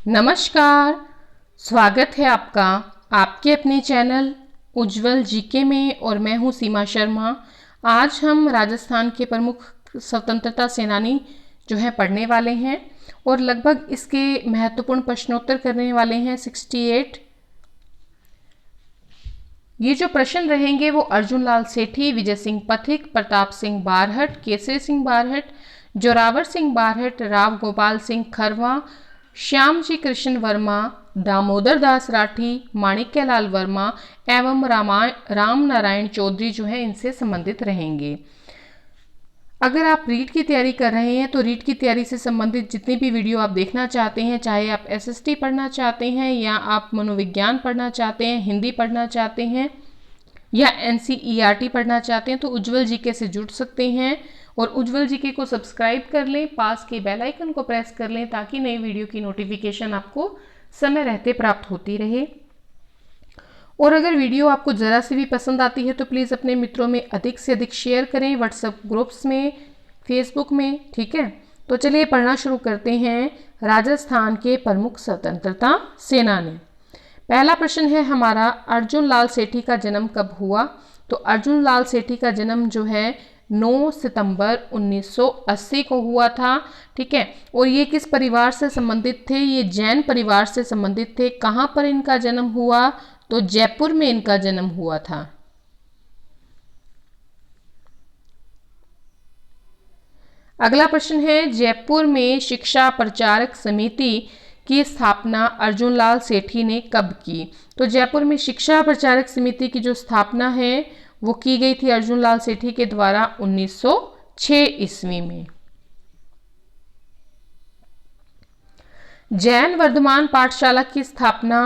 नमस्कार, स्वागत है आपका आपके अपने चैनल उज्जवल जीके में और मैं हूं सीमा शर्मा। आज हम राजस्थान के प्रमुख स्वतंत्रता सेनानी जो हैं पढ़ने वाले हैं और लगभग इसके महत्वपूर्ण प्रश्नोत्तर करने वाले हैं 68। ये जो प्रश्न रहेंगे वो अर्जुन लाल सेठी, विजय सिंह पथिक, प्रताप सिंह बारहट, केसरी सिंह बारहट, जोरावर सिंह बारहट, राव गोपाल सिंह खरवा, श्याम जी कृष्ण वर्मा, दामोदर दास राठी, माणिक्यलाल वर्मा एवं राम नारायण चौधरी जो है इनसे संबंधित रहेंगे। अगर आप रीट की तैयारी कर रहे हैं तो रीट की तैयारी से संबंधित जितनी भी वीडियो आप देखना चाहते हैं, चाहे आप एसएसटी पढ़ना चाहते हैं या आप मनोविज्ञान पढ़ना चाहते हैं, हिंदी पढ़ना चाहते हैं या एनसीईआरटी पढ़ना चाहते हैं, तो उज्जवल जीके से जुड़ सकते हैं और उज्जवल जीके को सब्सक्राइब कर लें, पास के बेल आइकन को प्रेस कर लें ताकि नई वीडियो की नोटिफिकेशन आपको समय रहते प्राप्त होती रहे। और अगर वीडियो आपको ज़रा सी भी पसंद आती है तो प्लीज़ अपने मित्रों में अधिक से अधिक शेयर करें, व्हाट्सएप ग्रुप्स में, फेसबुक में, ठीक है। तो चलिए पढ़ना शुरू करते हैं। राजस्थान के प्रमुख स्वतंत्रता सेनानी। पहला प्रश्न है हमारा, अर्जुन लाल सेठी का जन्म कब हुआ? तो अर्जुन लाल सेठी का जन्म जो है 9 सितंबर 1980 को हुआ था, ठीक है। और ये किस परिवार से संबंधित थे? ये जैन परिवार से संबंधित थे। कहाँ पर इनका जन्म हुआ? तो जयपुर में इनका जन्म हुआ था। अगला प्रश्न है, जयपुर में शिक्षा प्रचारक समिति की स्थापना अर्जुन लाल सेठी ने कब की? तो जयपुर में शिक्षा प्रचारक समिति की जो स्थापना है वो की गई थी अर्जुन लाल सेठी के द्वारा 1906 ईस्वी में। जैन वर्धमान पाठशाला की स्थापना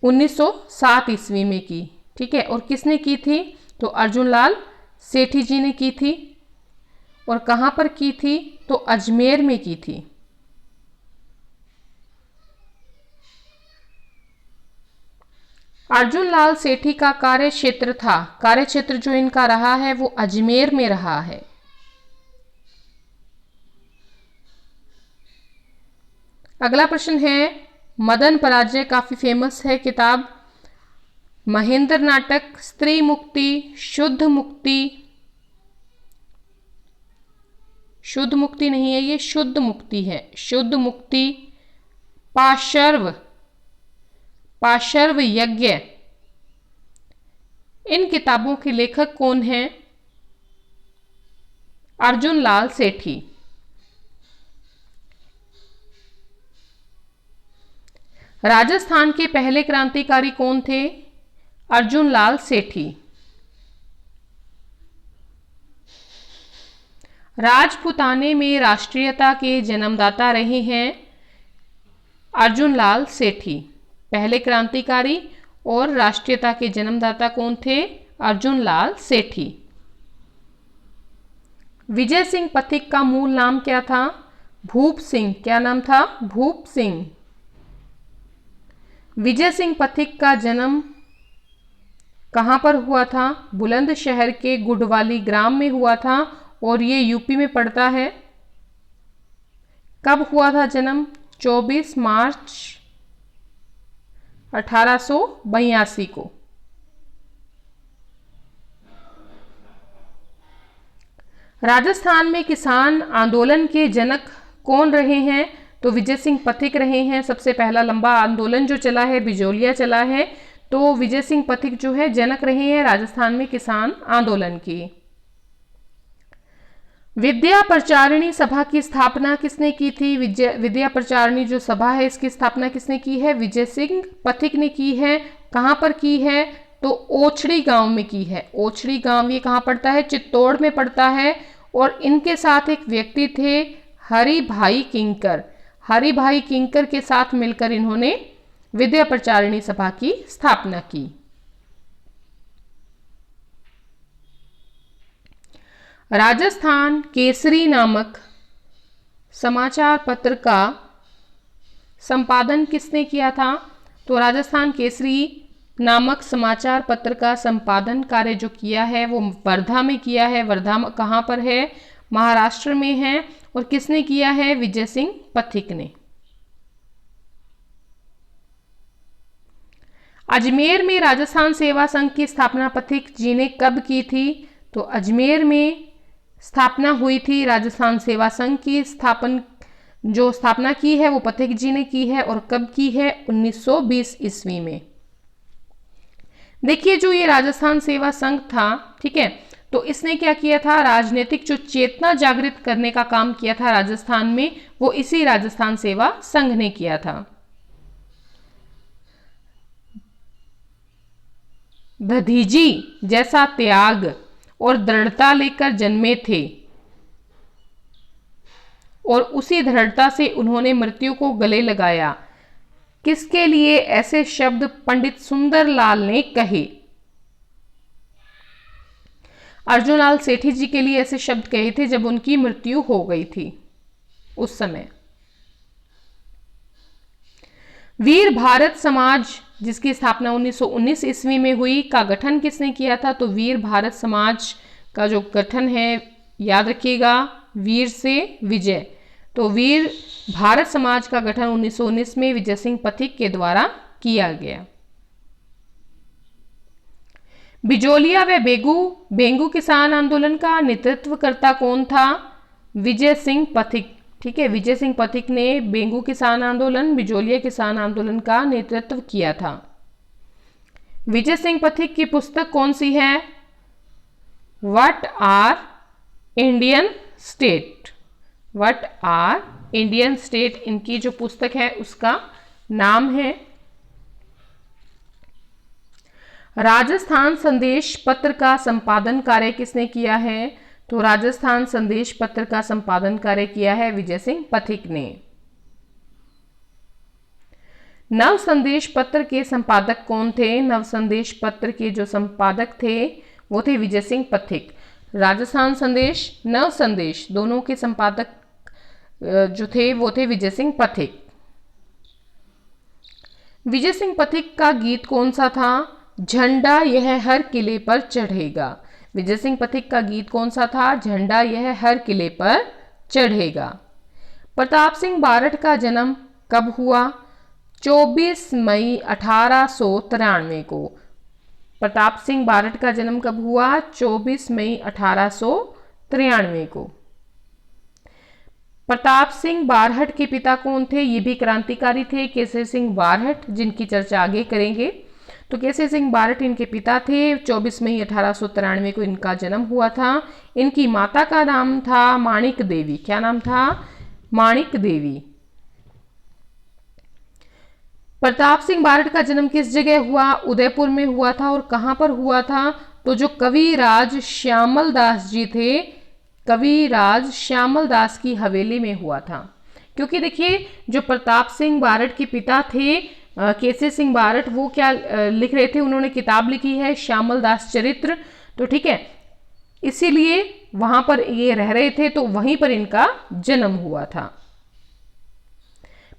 1907 ईस्वी में की, ठीक है। और किसने की थी? तो अर्जुन लाल सेठी जी ने की थी। और कहां पर की थी? तो अजमेर में की थी। अर्जुन लाल सेठी का कार्य क्षेत्र जो इनका रहा है वो अजमेर में रहा है। अगला प्रश्न है, मदन पराजय काफी फेमस है किताब। महेंद्र नाटक, स्त्री मुक्ति, शुद्ध मुक्ति नहीं है, ये शुद्ध मुक्ति है। शुद्ध मुक्ति, पाशर्व यज्ञ, इन किताबों के लेखक कौन हैं? अर्जुन लाल सेठी। राजस्थान के पहले क्रांतिकारी कौन थे? अर्जुन लाल सेठी। राजपूताने में राष्ट्रीयता के जन्मदाता रहे हैं अर्जुन लाल सेठी। पहले क्रांतिकारी और राष्ट्रीयता के जन्मदाता कौन थे? अर्जुन लाल सेठी। विजय सिंह पथिक का मूल नाम क्या था? भूप सिंह। क्या नाम था? भूप सिंह। विजय सिंह पथिक का जन्म कहां पर हुआ था? बुलंदशहर के गुडवाली ग्राम में हुआ था और ये यूपी में पड़ता है। कब हुआ था जन्म? 24 मार्च 1882 को। राजस्थान में किसान आंदोलन के जनक कौन रहे हैं? तो विजय सिंह पथिक रहे हैं। सबसे पहला लंबा आंदोलन जो चला है, बिजोलिया चला है, तो विजय सिंह पथिक जो है जनक रहे हैं राजस्थान में किसान आंदोलन की। विद्या प्रचारिणी सभा की स्थापना किसने की थी? विद्या प्रचारिणी जो सभा है इसकी स्थापना किसने की है? विजय सिंह पथिक ने की है। कहां पर की है? तो ओछड़ी गांव में की है। ओछड़ी गांव ये कहां पड़ता है? चित्तौड़ में पड़ता है। और इनके साथ एक व्यक्ति थे हरि भाई किंकर। हरि भाई किंकर के साथ मिलकर इन्होंने विद्या प्रचारिणी सभा की स्थापना की। राजस्थान केसरी नामक समाचार पत्र का संपादन किसने किया था? तो राजस्थान केसरी नामक समाचार पत्र का संपादन कार्य जो किया है वो वर्धा में किया है। वर्धा कहाँ पर है? महाराष्ट्र में है। और किसने किया है? विजय सिंह पथिक ने। अजमेर में राजस्थान सेवा संघ की स्थापना पथिक जी ने कब की थी? तो अजमेर में स्थापना हुई थी राजस्थान सेवा संघ की स्थापना की है वो पथिक जी ने की है। और कब की है? 1920 ईस्वी में। देखिए जो ये राजस्थान सेवा संघ था, ठीक है, तो इसने क्या किया था? राजनीतिक जो चेतना जागृत करने का काम किया था राजस्थान में, वो इसी राजस्थान सेवा संघ ने किया था। दधीजी जैसा त्याग और दृढ़ता लेकर जन्मे थे और उसी दृढ़ता से उन्होंने मृत्यु को गले लगाया। किसके लिए ऐसे शब्द पंडित सुंदरलाल ने कहे? अर्जुनलाल सेठी जी के लिए ऐसे शब्द कहे थे जब उनकी मृत्यु हो गई थी उस समय। वीर भारत समाज जिसकी स्थापना 1919 ईस्वी में हुई का गठन किसने किया था? तो वीर भारत समाज का जो गठन है, याद रखिएगा, वीर से विजय, तो वीर भारत समाज का गठन 1919 में विजय सिंह पथिक के द्वारा किया गया। बिजोलिया व बेंगू किसान आंदोलन का नेतृत्वकर्ता कौन था? विजय सिंह पथिक। ठीक है, विजय सिंह पथिक ने बेंगू किसान आंदोलन, बिजोलिया किसान आंदोलन का नेतृत्व किया था। विजय सिंह पथिक की पुस्तक कौन सी है? What are Indian state. What are Indian state इनकी जो पुस्तक है उसका नाम है। राजस्थान संदेश पत्र का संपादन कार्य किसने किया है? तो राजस्थान संदेश पत्र का संपादन कार्य किया है विजय सिंह पथिक ने। नव संदेश पत्र के संपादक कौन थे? नव संदेश पत्र के जो संपादक थे वो थे विजय सिंह पथिक। राजस्थान संदेश, नव संदेश दोनों के संपादक जो थे वो थे विजय सिंह पथिक। विजय सिंह पथिक का गीत कौन सा था? झंडा यह हर किले पर चढ़ेगा। विजय सिंह पथिक का गीत कौन सा था? झंडा यह हर किले पर चढ़ेगा। प्रताप सिंह बारठ का जन्म कब हुआ? 24 मई 1893 को। प्रताप सिंह बारठ का जन्म कब हुआ? 24 मई 1893 को। प्रताप सिंह बारहट के पिता कौन थे? ये भी क्रांतिकारी थे, केसरी सिंह बारहट, जिनकी चर्चा आगे करेंगे। तो केसरी सिंह बारहट इनके पिता थे। 24 मई 1893 को इनका जन्म हुआ था। इनकी माता का नाम था माणिक देवी। क्या नाम था? माणिक देवी। प्रताप सिंह बारहट का जन्म किस जगह हुआ? उदयपुर में हुआ था। और कहां पर हुआ था? तो जो कविराज श्यामल दास जी थे, कविराज श्यामल दास की हवेली में हुआ था। क्योंकि देखिए जो प्रताप सिंह बारहट के पिता थे केसरी सिंह बारहट, वो क्या लिख रहे थे? उन्होंने किताब लिखी है श्यामल दास चरित्र। तो ठीक है, इसीलिए वहां पर ये रह रहे थे, तो वहीं पर इनका जन्म हुआ था।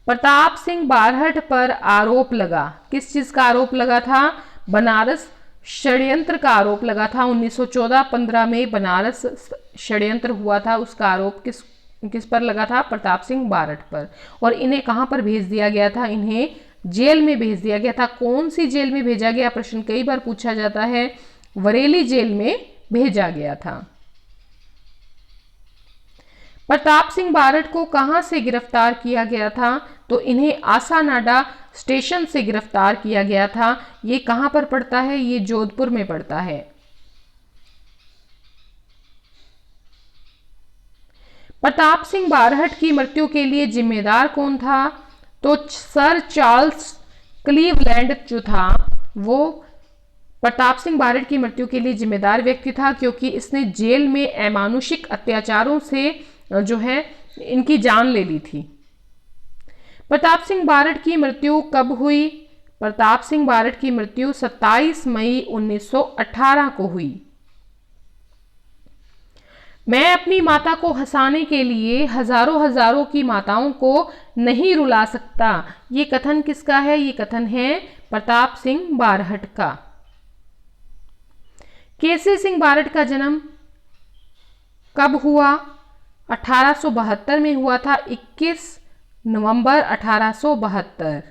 प्रताप सिंह बारहट पर आरोप लगा। किस चीज का आरोप लगा था? बनारस षड्यंत्र का आरोप लगा था। 1914-15 में बनारस षड्यंत्र हुआ था, उसका आरोप किस पर लगा था? प्रताप सिंह बारहट पर। और इन्हें कहां पर भेज दिया गया था? इन्हें जेल में भेज दिया गया था। कौन सी जेल में भेजा गया? प्रश्न कई बार पूछा जाता है। बरेली जेल में भेजा गया था। प्रताप सिंह बारहट को कहां से गिरफ्तार किया गया था? तो इन्हें आसानाडा स्टेशन से गिरफ्तार किया गया था। ये कहां पर पड़ता है? ये जोधपुर में पड़ता है। प्रताप सिंह बारहट की मृत्यु के लिए जिम्मेदार कौन था? तो सर चार्ल्स क्लीवलैंड जो था वो प्रताप सिंह बारहट की मृत्यु के लिए जिम्मेदार व्यक्ति था, क्योंकि इसने जेल में अमानुषिक अत्याचारों से जो है इनकी जान ले ली थी। प्रताप सिंह बारहट की मृत्यु कब हुई? प्रताप सिंह बारहट की मृत्यु 27 मई 1918 को हुई। मैं अपनी माता को हंसाने के लिए हजारों की माताओं को नहीं रुला सकता। ये कथन किसका है? ये कथन है प्रताप सिंह बारहट का। केसरी सिंह बारहट का जन्म कब हुआ? 1872 में हुआ था, 21 नवंबर 1872।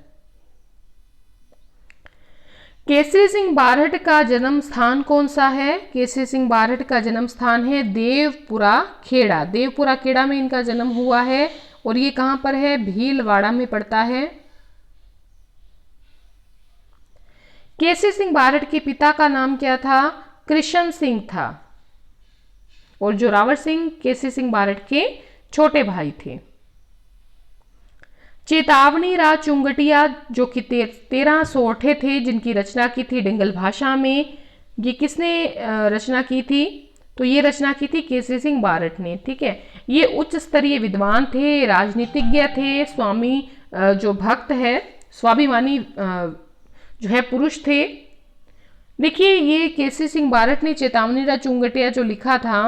केसरी सिंह बारहट का जन्म स्थान कौन सा है? केसरी सिंह बारहट का जन्म स्थान है देवपुरा खेड़ा। देवपुरा खेड़ा में इनका जन्म हुआ है और ये कहां पर है? भीलवाड़ा में पड़ता है। केसरी सिंह बारहट के पिता का नाम क्या था? कृष्ण सिंह था। और जोरावर सिंह केसरी सिंह बारहट के छोटे भाई थे। चेतावनी राज चुंगटिया जो कि 13 सोरठे थे जिनकी रचना की थी डिंगल भाषा में, ये किसने रचना की थी? तो ये रचना की थी केसरी सिंह बारहट ने। ठीक है, ये उच्च स्तरीय विद्वान थे, राजनीतिज्ञ थे, स्वामी जो भक्त है, स्वाभिमानी जो है पुरुष थे। देखिए, ये केसरी सिंह बारहट ने चेतावनी राज चुंगटिया जो लिखा था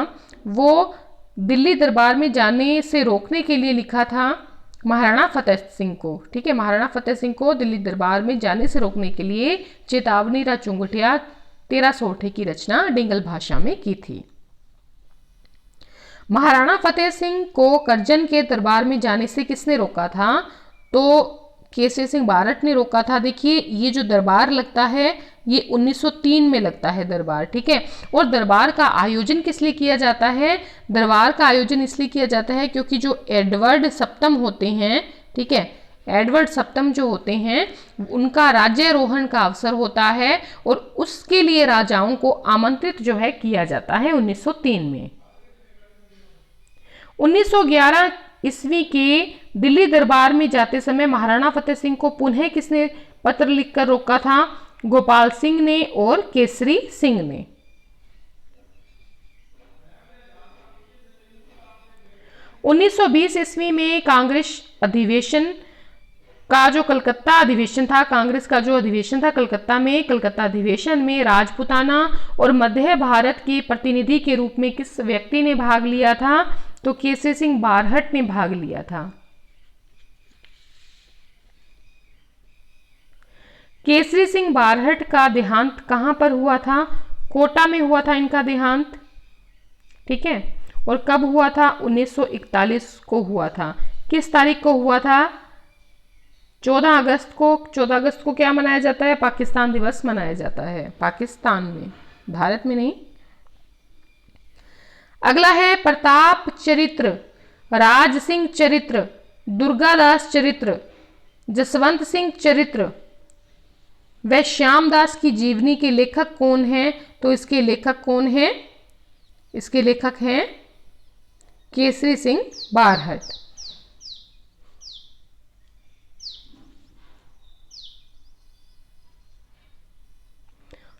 वो दिल्ली दरबार में जाने से रोकने के लिए लिखा था महाराणा फतेह सिंह को। ठीक है, महाराणा फतेह सिंह को दिल्ली दरबार में जाने से रोकने के लिए चेतावनी राज चुंगटिया 13 सोरठे की रचना डिंगल भाषा में की थी। महाराणा फतेह सिंह को करजन के दरबार में जाने से किसने रोका था? तो केसरी सिंह बारहट ने रोका था। देखिए, ये जो दरबार लगता है ये 1903 में लगता है दरबार। ठीक है, और दरबार का आयोजन किस लिए किया जाता है? दरबार का आयोजन इसलिए किया जाता है क्योंकि जो एडवर्ड सप्तम होते हैं, ठीक है, एडवर्ड सप्तम जो होते हैं उनका राज्यारोहण का अवसर होता है और उसके लिए राजाओं को आमंत्रित जो है किया जाता है 1903 में। 1911 ईस्वी के दिल्ली दरबार में जाते समय महाराणा फतेह सिंह को पुनः किसने पत्र लिखकर रोका था? गोपाल सिंह ने और केसरी सिंह ने। उन्नीस ईस्वी में कांग्रेस अधिवेशन का जो कलकत्ता अधिवेशन था, कांग्रेस का जो अधिवेशन था कलकत्ता में, कलकत्ता अधिवेशन में राजपूताना और मध्य भारत के प्रतिनिधि के रूप में किस व्यक्ति ने भाग लिया था? तो केसरी सिंह बारहट ने भाग लिया था। केसरी सिंह बारहट का देहांत कहां पर हुआ था? कोटा में हुआ था इनका देहांत। ठीक है, और कब हुआ था? 1941 को हुआ था। किस तारीख को हुआ था? 14 अगस्त को। 14 अगस्त को क्या मनाया जाता है? पाकिस्तान दिवस मनाया जाता है, पाकिस्तान में, भारत में नहीं। अगला है प्रताप चरित्र, राज सिंह चरित्र, दुर्गादास चरित्र, जसवंत सिंह चरित्र व श्यामदास की जीवनी के लेखक कौन हैं? तो इसके लेखक कौन हैं? इसके लेखक हैं केसरी सिंह बारहट।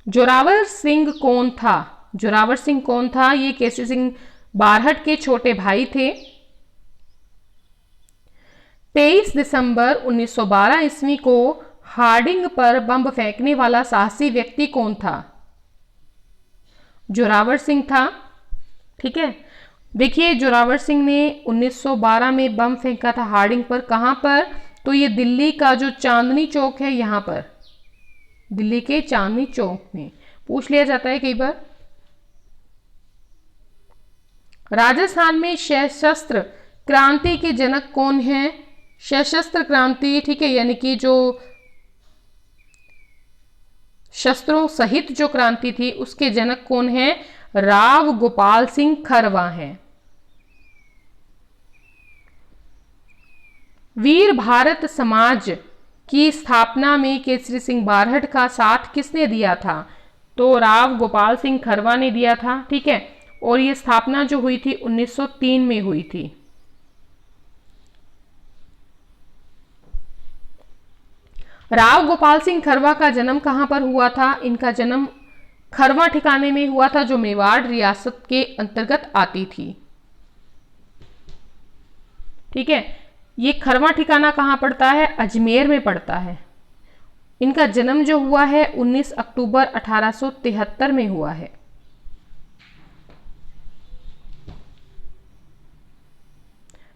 जोरावर सिंह कौन था? जोरावर सिंह कौन था? ये केसरी सिंह बारहट के छोटे भाई थे। 23 दिसंबर 1912 ईस्वी को हार्डिंग पर बम फेंकने वाला साहसी व्यक्ति कौन था? जोरावर सिंह था। ठीक है, देखिए जोरावर सिंह ने 1912 में बम फेंका था हार्डिंग पर। कहां पर? तो ये दिल्ली का जो चांदनी चौक है यहां पर, दिल्ली के चांदनी चौक में। पूछ लिया जाता है कई बार। राजस्थान में सशस्त्र क्रांति के जनक कौन है? सशस्त्र क्रांति, ठीक है, यानी कि जो शस्त्रों सहित जो क्रांति थी उसके जनक कौन है? राव गोपाल सिंह खरवा हैं। वीर भारत समाज की स्थापना में केसरी सिंह बारहट का साथ किसने दिया था? तो राव गोपाल सिंह खरवा ने दिया था। ठीक है, और ये स्थापना जो हुई थी 1903 में हुई थी। राव गोपाल सिंह खरवा का जन्म कहां पर हुआ था? इनका जन्म खरवा ठिकाने में हुआ था जो मेवाड़ रियासत के अंतर्गत आती थी। ठीक है, ये खरवा ठिकाना कहां पड़ता है? अजमेर में पड़ता है। इनका जन्म जो हुआ है 19 अक्टूबर 1873 में हुआ है।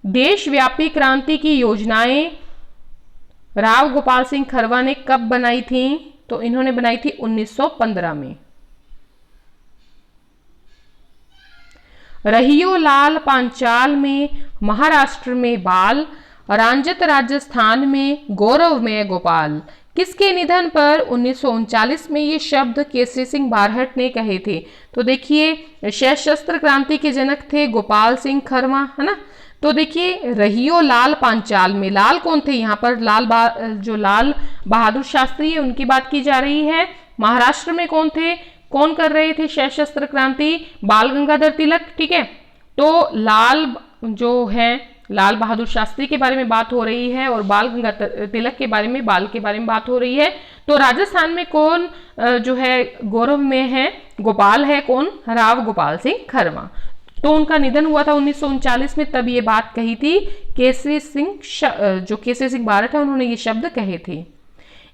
देशव्यापी क्रांति की योजनाएं राव गोपाल सिंह खरवा ने कब बनाई थी? तो इन्होंने बनाई थी 1915 में। रहियो लाल पांचाल में, महाराष्ट्र में बाल, रांजत राजस्थान में गौरवमय गोपाल, किसके निधन पर 1939 में ये शब्द केसरी सिंह बारहट ने कहे थे? तो देखिए सशस्त्र क्रांति के जनक थे गोपाल सिंह खरवा, है ना। तो देखिए रहियो लाल पांचाल में, लाल कौन थे यहाँ पर? जो लाल बहादुर शास्त्री है उनकी बात की जा रही है। महाराष्ट्र में कौन थे, कौन कर रहे थे सशस्त्र क्रांति? बाल गंगाधर तिलक, ठीक है। तो लाल बहादुर शास्त्री के बारे में बात हो रही है और बाल गंगाधर तिलक के बारे में, बाल के बारे में बात हो रही है। तो राजस्थान में कौन जो है गौरव में है? गोपाल है, कौन? राव गोपाल सिंह खरवा। तो उनका निधन हुआ था 1939 में, तब ये बात कही थी केसरी सिंह बारहट है, उन्होंने ये शब्द कहे थे।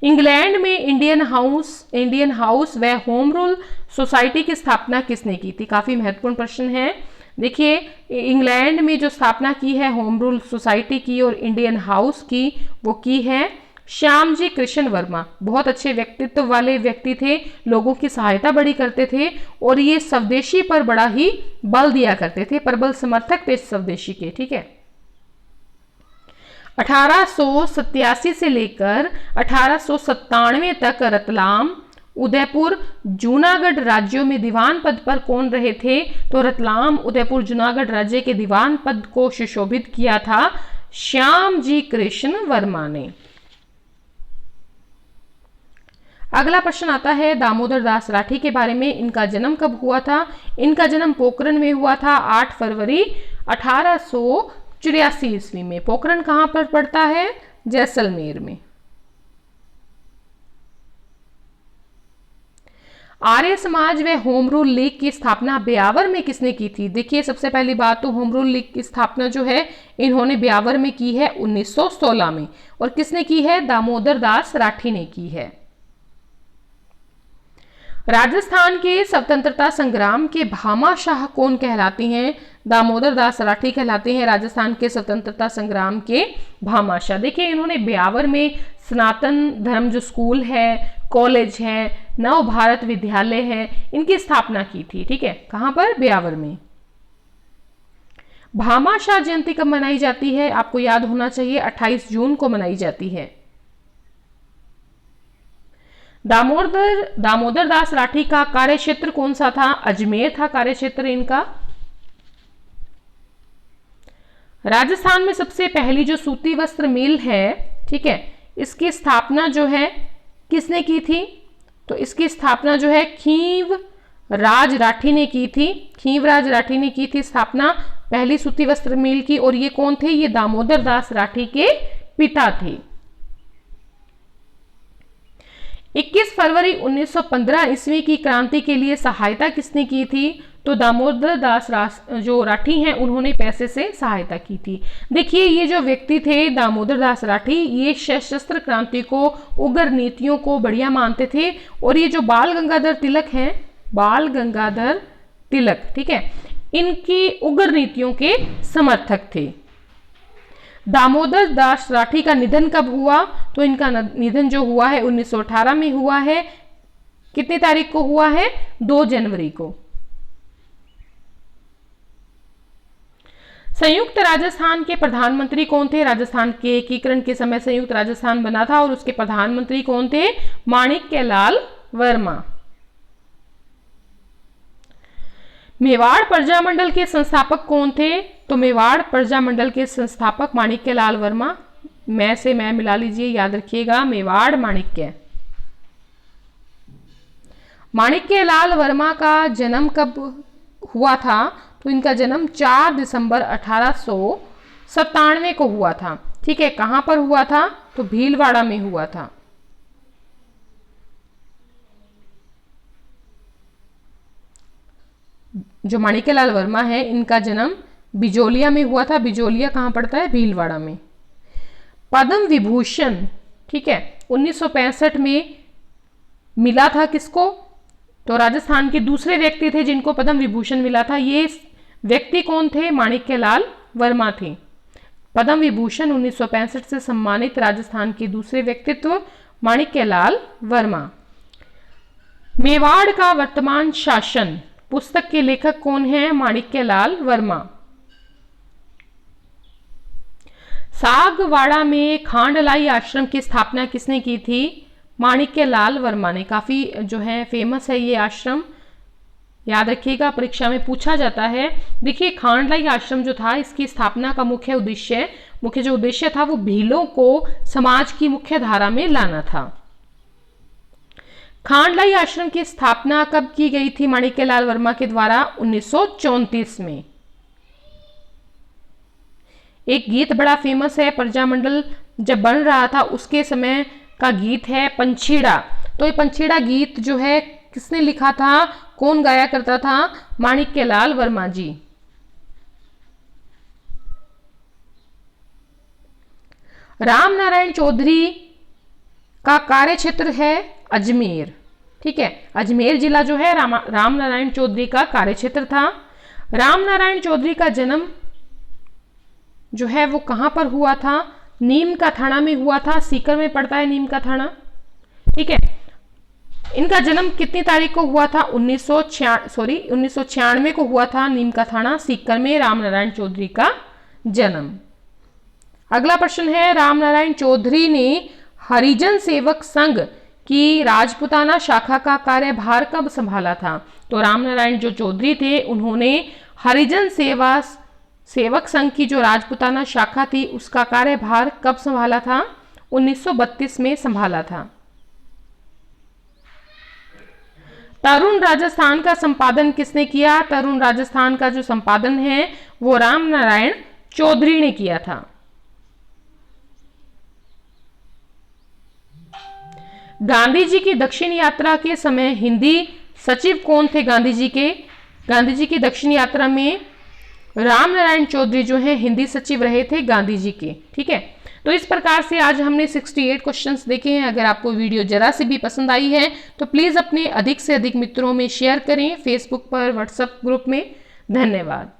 इंग्लैंड में इंडियन हाउस व होम रूल सोसाइटी की स्थापना किसने की थी? काफी महत्वपूर्ण प्रश्न है। देखिए इंग्लैंड में जो स्थापना की है होम रूल सोसाइटी की और इंडियन हाउस की, वो की है श्यामजी कृष्ण वर्मा। बहुत अच्छे व्यक्तित्व वाले व्यक्ति थे, लोगों की सहायता बड़ी करते थे और ये स्वदेशी पर बड़ा ही बल दिया करते थे, प्रबल समर्थक थे स्वदेशी के, ठीक है। 1887 से लेकर 1897 तक रतलाम, उदयपुर, जूनागढ़ राज्यों में दीवान पद पर कौन रहे थे? तो रतलाम, उदयपुर, जूनागढ़ राज्य के दीवान पद को सुशोभित किया था श्यामजी कृष्ण वर्मा ने। अगला प्रश्न आता है दामोदर दास राठी के बारे में। इनका जन्म कब हुआ था? इनका जन्म पोखरण में हुआ था 8 फरवरी 1884 ईस्वी में। पोखरण कहां पर पड़ता है? जैसलमेर में। आर्य समाज व होम रूल लीग की स्थापना ब्यावर में किसने की थी? देखिए सबसे पहली बात तो होम रूल लीग की स्थापना जो है इन्होंने ब्यावर में की है 1916 में। और किसने की है? दामोदर दास राठी ने की है। राजस्थान के स्वतंत्रता संग्राम के भामाशाह कौन कहलाती हैं? दामोदर दास राठी कहलाते हैं राजस्थान के स्वतंत्रता संग्राम के भामाशाह। देखिए इन्होंने ब्यावर में सनातन धर्म जो स्कूल है, कॉलेज है, नव भारत विद्यालय है, इनकी स्थापना की थी, ठीक है। कहां पर? ब्यावर में। भामाशाह जयंती कब मनाई जाती है? आपको याद होना चाहिए 28 जून को मनाई जाती है। दामोदर दास राठी का कार्यक्षेत्र कौन सा था? अजमेर था कार्यक्षेत्र इनका। राजस्थान में सबसे पहली जो सूती वस्त्र मिल है, ठीक है, इसकी स्थापना जो है किसने की थी? तो इसकी स्थापना जो है खींव राज राठी ने की थी। खींवराज राठी ने की थी स्थापना पहली सूती वस्त्र मिल की। और ये कौन थे? ये दामोदर दास राठी के पिता थे। 21 फरवरी 1915 ईस्वी की क्रांति के लिए सहायता किसने की थी? तो दामोदर दास जो राठी हैं उन्होंने पैसे से सहायता की थी। देखिए ये जो व्यक्ति थे दामोदर दास राठी, ये सशस्त्र क्रांति को, उग्र नीतियों को बढ़िया मानते थे। और ये जो बाल गंगाधर तिलक हैं, बाल गंगाधर तिलक, ठीक है, इनकी उग्र नीतियों के समर्थक थे। दामोदर दास राठी का निधन कब हुआ? तो इनका निधन जो हुआ है 1918 में हुआ है। कितनी तारीख को हुआ है? 2 जनवरी को। संयुक्त राजस्थान के प्रधानमंत्री कौन थे? राजस्थान के एकीकरण के समय संयुक्त राजस्थान बना था और उसके प्रधानमंत्री कौन थे? माणिक्यलाल वर्मा। मेवाड़ प्रजामंडल के संस्थापक कौन थे? तो मेवाड़ प्रजामंडल के संस्थापक माणिक्यलाल वर्मा। मैं से मैं मिला लीजिए, याद रखिएगा, मेवाड़ माणिक्य। माणिक्यलाल वर्मा का जन्म कब हुआ था? तो इनका जन्म 4 दिसंबर 1897 को हुआ था, ठीक है। कहां पर हुआ था? तो भीलवाड़ा में हुआ था। जो माणिक्यलाल वर्मा है इनका जन्म बिजोलिया में हुआ था। बिजोलिया कहां पड़ता है? भीलवाड़ा में। पद्म विभूषण, ठीक है, 1965 में मिला था किसको? तो राजस्थान के दूसरे व्यक्ति थे जिनको पद्म विभूषण मिला था। ये व्यक्ति कौन थे? माणिक्यलाल वर्मा थे। पद्म विभूषण 1965 से सम्मानित राजस्थान के दूसरे व्यक्तित्व माणिक्यलाल वर्मा। मेवाड़ का वर्तमान शासन पुस्तक के लेखक कौन है? माणिक्यलाल वर्मा। सागवाड़ा में खांडलाई आश्रम की स्थापना किसने की थी? माणिक्यलाल वर्मा ने। काफी जो है फेमस है ये आश्रम, याद रखिएगा, परीक्षा में पूछा जाता है। देखिए खांडलाई आश्रम जो था, इसकी स्थापना का मुख्य जो उद्देश्य था वो भीलों को समाज की मुख्य धारा में लाना था। खांडलाई आश्रम की स्थापना कब की गई थी माणिक्यलाल वर्मा के द्वारा? 1934 में। एक गीत बड़ा फेमस है, प्रजामंडल जब बन रहा था उसके समय का गीत है पंछीड़ा। तो ये पंछीड़ा गीत जो है किसने लिखा था, कौन गाया करता था? माणिक्यलाल वर्मा जी। राम नारायण चौधरी का कार्य क्षेत्र है अजमेर। ठीक है, अजमेर जिला जो है राम नारायण चौधरी का कार्य क्षेत्र था। राम नारायण चौधरी का जन्म जो है वो कहां पर हुआ था? नीम का थाना में हुआ था। सीकर में पड़ता है नीम का थाना। ठीक है, इनका जन्म कितनी तारीख को हुआ था? 1996 को हुआ था नीम का थाना सीकर में राम नारायण चौधरी का जन्म। अगला प्रश्न है, राम नारायण चौधरी ने हरिजन सेवक संघ की राजपुताना शाखा का कार्यभार कब संभाला था? तो राम नारायण जो चौधरी थे उन्होंने हरिजन सेवक संघ की जो राजपुताना शाखा थी उसका कार्यभार कब संभाला था? 1932 में संभाला था। तरुण राजस्थान का संपादन किसने किया? तरुण राजस्थान का जो संपादन है वो राम नारायण चौधरी ने किया था। गांधी जी की दक्षिण यात्रा के समय हिंदी सचिव कौन थे? गांधी जी की दक्षिण यात्रा में राम नारायण चौधरी जो है हिंदी सचिव रहे थे गांधी जी के। ठीक है, तो इस प्रकार से आज हमने 68 क्वेश्चंस देखे हैं। अगर आपको वीडियो जरा से भी पसंद आई है तो प्लीज अपने अधिक से अधिक मित्रों में शेयर करें, फेसबुक पर, व्हाट्सएप ग्रुप में। धन्यवाद।